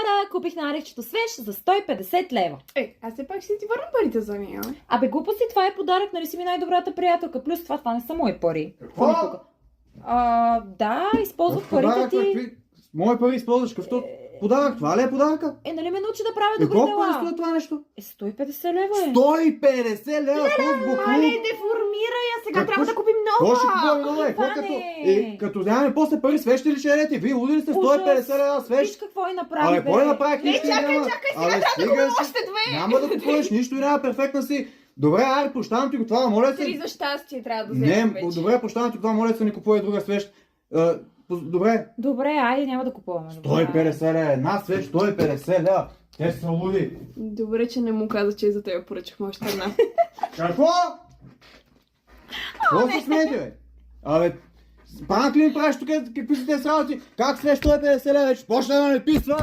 Тада, купих наречето свеж за 150 лева. Аз все пак ще ти върна парите за нея. Абе, глупости, това е подарък, нали си ми най-добрата приятелка. Плюс това не са мои пари. Какво? Никога. Да, използвах парите ти. Мои пари използваш като подарък. Това ли е подаръка? Нали ме научи да правя добри Колко дела? струва това нещо? 150 лева е. 150 лева! Мале, деформирай, а сега Какво трябва ще- да купим Какво нова. ще купуваме нова? Иване! Като нямаме после пари, свещи ли ще ядете? Вие луди ли сте? 150 лева Виж свещ? какво и направи, Абе, кой направих? Не, Нищо чакай, няма. чакай, Абе, сега трябва да стига купим си. още две. Няма да купуваш, нищо няма, перфектна си. Добре, аре, прощавам ти го това, моля Три се. за щастие трябва да вземем Не, вече. добре, прощавам ти това, моля се, не купувай друга свещ. Добре, Добре, айде, няма да купуваме. 150 лева, една свещ, 150 лева. Те са луди. Добре, че не му каза, че и за тебе поръчахме още една. Какво? Какво се смеете, бе? Абе, пранк ли ми правиш тук? Какви са тези работи? Как свещ 150 лева? Вече почна да ме писва!